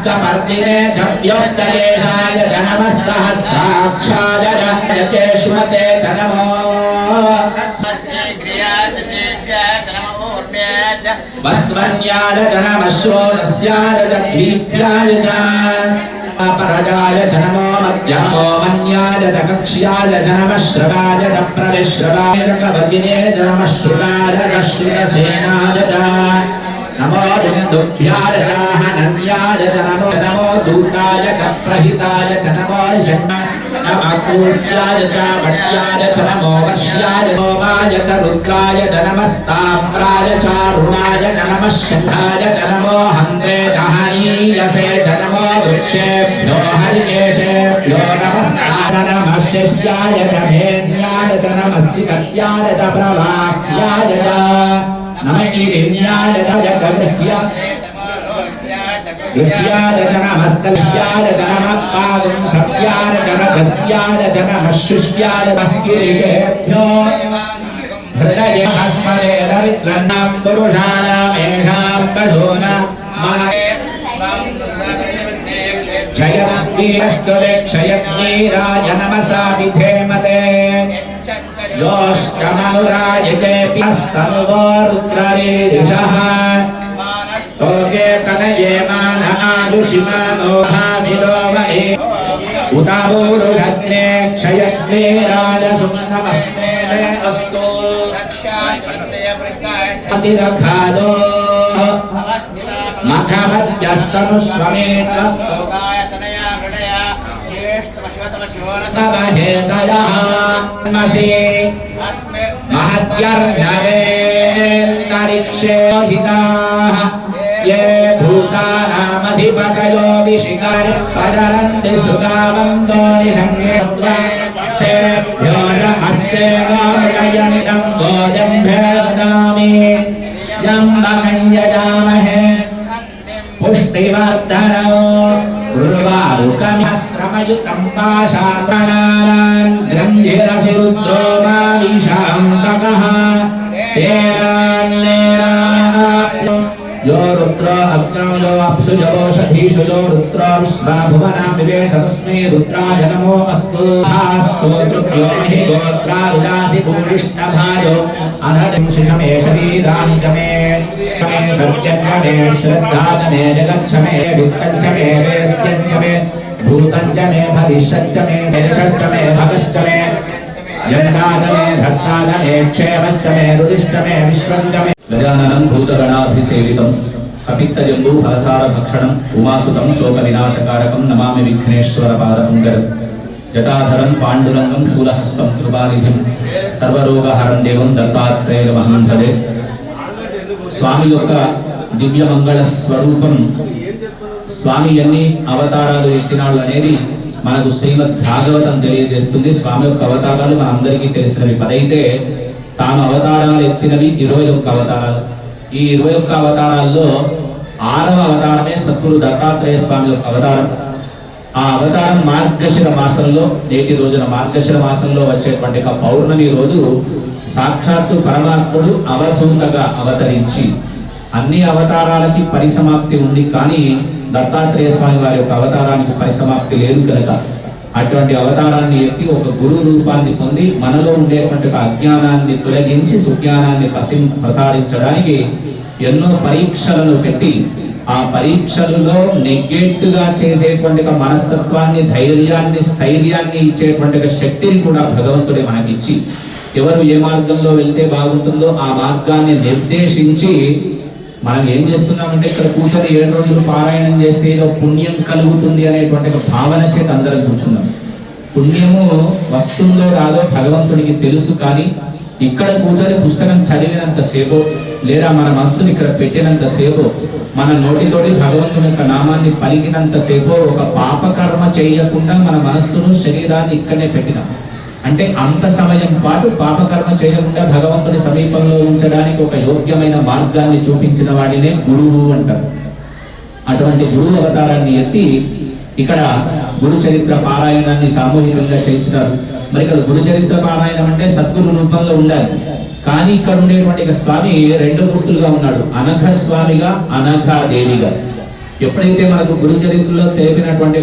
कमर्दिने जप्योत्तरेशाय जनमः सहस्राक्षाय जयतेष्मते च नमो वस्वन्याय जनमश्रोदस्याय दीप्याय च परजाय जनमो मध्यमो मन्याय च कक्ष्याय जनमश्रवाय च प्रविश्रवाय च कवचिने जनमश्रुताय च श्रुतसेनाय च नमो दुन्दुभ्याय च हनन्याय च नमो दूताय च प्रहिताय च नमो नमः कूर्याय च भट्याय च नमो वश्याय नमोमाय च रुद्राय च नमस्ताम्राय च रुणाय च नमः शङ्खाय च नमो हन्त्रे च हनीयसे च नमो वृक्षेभ्यो हरिकेशेभ्यो नमस्कार नमः शिष्याय च भेद्याय च नमः सिकत्याय च प्रवाह्याय च नमः गिरिण्याय च गृह्याय च नमस्तभ्याय च नमः पादुंसभ्याय च नगस्याय च नमः शुष्याय च गिरिकेभ्यो हृदये हस्मरे दरिद्रन्नां पुरुषाणामेषां पशूनां क्षयज्ञीरस्तुते क्षयज्ञीराय नमसा विधेमते योष्टमनुरायजेऽपि हस्तनुवो रुद्ररीरिषः तोके कनये मान आयुषिमानो भाविरो महे उतावोरुषग्ने क्षयज्ञीराय सुमनमस्ते अस्तु अतिरखादो मखमध्यस्तनुष्वमेतस्तु तवहेतयः नमसि महत्यर्णवेन्तरिक्षे हिताः ये भूतानामधिपतयो विशिखरिपदरन्ति सुगावन्तो निषङ्गेभ्यो नमस्ते वामृतयन्तं भोजम्भे ददामि यं वमञ्जयामहे पुष्टिवर्धनो उर्वारुकमिश्रमयुतं पाशाप्राणानां ग्रन्थिरसि रुद्रो माविशान्तकः यो रुद्रो अग्नौ यो अप्सु यो ओषधीषु यो रुद्रो विश्वाभुवनां विवेश तस्मै रुद्राय नमो अस्तु स्तोत्रो महि गोत्रारुदासि भूरिष्ठभायो अनदं शिशमे शरीराणि च मे सत्यं मे श्रद्धा च मे जगच्छ मे वित्तं च मे वेद्यं च मे भूतं च मे भविष्यच्च मे शेषश्च मे भवश्च मे यन्दान मे धत्तान मे क्षेमश्च मे रुदिश्च मे विश्वं च मे गजाननं भूतगणाधिसेवितं कपित्तजम्बू फलसारभक्षणं उमासुतं शोकविनाशकारकं नमामि विघ्नेश्वरपारशङ्करं जटाधरं पाण्डुरङ्गं शूलहस्तं कृपानिधिं सर्वरोगहरं देवं दत्तात्रेयमहं भजे స్వామి యొక్క దివ్య మంగళ స్వరూపం స్వామి ఎన్ని అవతారాలు ఎత్తినాడు అనేది మనకు శ్రీమద్ భాగవతం తెలియజేస్తుంది. స్వామి యొక్క అవతారాలు మనందరికీ తెలిసినవి 10 అయితే తాను అవతారాలు ఎత్తినవి 21 అవతారాలు. ఈ 21 అవతారాల్లో 6వ అవతారమే సద్గురు దత్తాత్రేయ స్వామి యొక్క అవతారం. ఆ అవతారం మార్గశిర మాసంలో నేటి రోజున మార్గశిర మాసంలో వచ్చేటువంటి పౌర్ణమి రోజు సాక్షాత్తు పరమాత్ముడు అవధూతగా అవతరించి అన్ని అవతారాలకి పరిసమాప్తి ఉంది, కానీ దత్తాత్రేయ స్వామి వారి యొక్క అవతారానికి పరిసమాప్తి లేదు కనుక అటువంటి అవతారాన్ని ఎత్తి ఒక గురు రూపాన్ని పొంది మనలో ఉండేటువంటి అజ్ఞానాన్ని తొలగించి సుజ్ఞానాన్ని ప్రసారించడానికి ఎన్నో పరీక్షలను పెట్టి ఆ పరీక్షలలో నెగ్గేట్టుగా చేసేటువంటి మనస్తత్వాన్ని ధైర్యాన్ని స్థైర్యాన్ని ఇచ్చేటువంటి శక్తిని కూడా భగవంతుడే మనకిచ్చి ఎవరు ఏ మార్గంలో వెళ్తే బాగుంటుందో ఆ మార్గాన్ని నిర్దేశించి మనం ఏం చేస్తున్నామంటే ఇక్కడ కూర్చొని 7 రోజులు పారాయణం చేస్తే ఏదో పుణ్యం కలుగుతుంది అనేటువంటి భావన చేత అందరం కూర్చున్నాం. పుణ్యము వస్తుందో రాదో భగవంతుడికి తెలుసు, కానీ ఇక్కడ కూర్చొని పుస్తకం చదివినంతసేపు లేదా మన మనస్సుని ఇక్కడ పెట్టినంతసేపు మన నోటితోటి భగవంతుని యొక్క నామాన్ని పలికినంతసేపు ఒక పాపకర్మ చేయకుండా మన మనస్సును శరీరాన్ని ఇక్కడనే పెట్టినాం అంటే అంత సమయం పాటు పాపకర్మ చేయకుండా భగవంతుని సమీపంలో ఉంచడానికి ఒక యోగ్యమైన మార్గాన్ని చూపించిన వాడినే గురువు అంటారు. అటువంటి గురువు అవతారాన్ని ఎత్తి ఇక్కడ గురు చరిత్ర పారాయణాన్ని సామూహికంగా చేయించినారు. మరి ఇక్కడ గురు చరిత్ర పారాయణం అంటే సద్గురు రూపంలో ఉండాలి, కానీ ఇక్కడ ఉండేటువంటి స్వామి 2 మూర్తులుగా ఉన్నాడు, అనఘ స్వామిగా అనఘాదేవిగా. ఎప్పుడైతే మనకు గురు చరిత్రలో తెలిపినటువంటి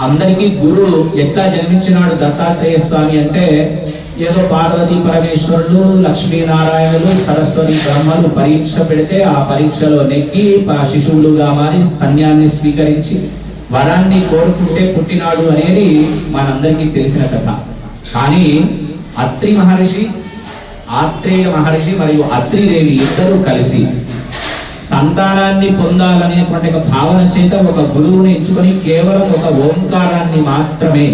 అందరికీ గురు ఎట్లా జన్మించినాడు దత్తాత్రేయ స్వామి అంటే ఏదో పార్వతీ పరమేశ్వరులు లక్ష్మీనారాయణులు సరస్వతి బ్రహ్మలు పరీక్ష పెడితే ఆ పరీక్షలో నెక్కి శిశువులుగా మారి స్తన్యాన్ని స్వీకరించి వరాన్ని కోరుకుంటే పుట్టినాడు అనేది మనందరికీ తెలిసిన కథ. కానీ అత్రి మహర్షి, ఆత్రేయ మహర్షి మరియు అత్రిదేవి ఇద్దరూ కలిసి సంతానాన్ని పొందాలనేటువంటి ఒక భావన చేత ఒక గురువుని ఎంచుకొని కేవలం ఒక ఓంకారాన్ని మాత్రమే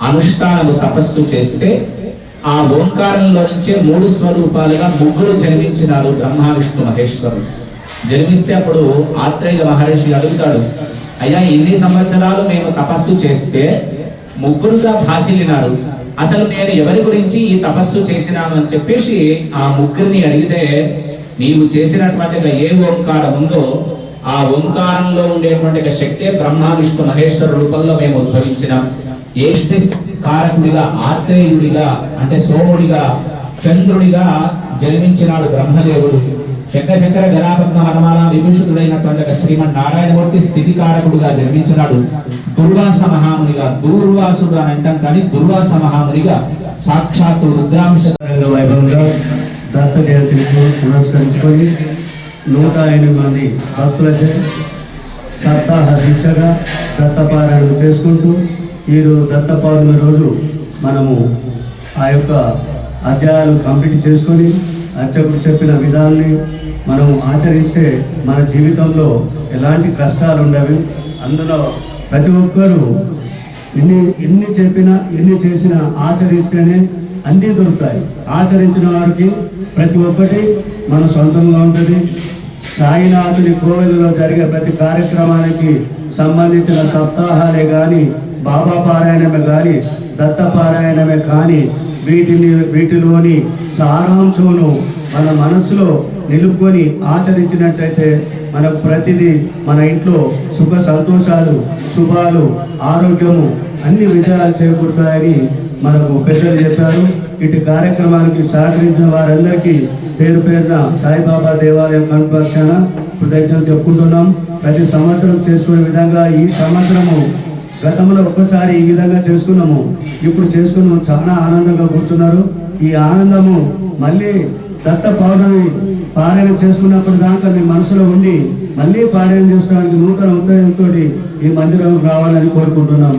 అనుష్ఠానము తపస్సు చేస్తే ఆ ఓంకారంలో నుంచే 3 స్వరూపాలుగా ముగ్గురు జన్మించినారు, బ్రహ్మ విష్ణు మహేశ్వరుడు. జన్మిస్తే అప్పుడు ఆత్రేయ మహర్షి అడుగుతాడు, అయ్యా ఇన్ని సంవత్సరాలు మేము తపస్సు చేస్తే ముగ్గురుగా భాసిల్లినారు, అసలు నేను ఎవరి గురించి ఈ తపస్సు చేసినాను అని చెప్పేసి ఆ ముగ్గురిని అడిగితే, నీవు చేసినటువంటి ఏ ఓంకారం ఉందో ఆ ఓంకారంలో ఉండేటువంటి శక్తే బ్రహ్మ విష్ణు మహేశ్వర రూపంలో మేము ఉద్భవించినాం. ఏష్టి కారకుడిగా, ఆత్రేయుడిగా అంటే సోముడిగా, చంద్రుడిగా జన్మించినాడు బ్రహ్మదేవుడు. చక్ర గణాపద్మ వనమాల విభూషితుడైనటువంటి శ్రీమన్నారాయణమూర్తి స్థితికారకుడుగా జన్మించినాడు. దుర్వాస మహామునిగా, దూర్వాసుడు అని అంటాం కానీ దుర్వాస మహామునిగా సాక్షాత్తు రుద్రాంశ వైభవంగా దత్త జయంతిని పురస్కరించుకొని 108 మంది భక్తులచే సప్తాహ దీక్షగా దత్తపారాయణ చేసుకుంటూ ఈరోజు దత్త పౌర్ణమి రోజు మనము ఆ యొక్క అధ్యాయాలు కంప్లీట్ చేసుకొని అర్చకుడు చెప్పిన విధానాన్ని మనం ఆచరిస్తే మన జీవితంలో ఎలాంటి కష్టాలు ఉండవు. అందులో ప్రతి ఒక్కరూ ఎన్ని చెప్పినా ఎన్ని చేసినా ఆచరిస్తేనే అన్నీ దొరుకుతాయి. ఆచరించిన వారికి ప్రతి ఒక్కటి మన సొంతంగా ఉంటుంది. సాయినాథుని కోవెలలో జరిగే ప్రతి కార్యక్రమానికి సంబంధించిన సప్తాహాలే కానీ, బాబా పారాయణమే కానీ, దత్త పారాయణమే కానీ వీటిలోని సారాంశమును మన మనసులో నిలుపుకొని ఆచరించినట్టయితే మనకు ప్రతిదీ మన ఇంట్లో సుఖ సంతోషాలు, శుభాలు, ఆరోగ్యము అన్ని విజయాలు చేకూరుతాయని మనకు పెద్దలు చెప్పారు. ఇటు కార్యక్రమానికి సహకరించిన వారందరికీ పేరు పేరున సాయిబాబా దేవాలయం కనుపక్షాన కృతజ్ఞతలు చెప్పుకుంటున్నాం. ప్రతి సంవత్సరం చేసుకునే విధంగా ఈ సంవత్సరము గతంలో ఒక్కసారి ఈ విధంగా చేసుకున్నాము, ఇప్పుడు చేసుకున్నాము. చాలా ఆనందంగా కూర్చున్నారు. ఈ ఆనందము మళ్ళీ దత్త పౌర్ణమి పారాయణ చేసుకున్నప్పుడు దాకా మీ మనసులో ఉండి మళ్ళీ పారాయణ చేసుకోవడానికి నూతన ఉత్తేజంతో ఈ మందిరం రావాలని కోరుకుంటున్నాం.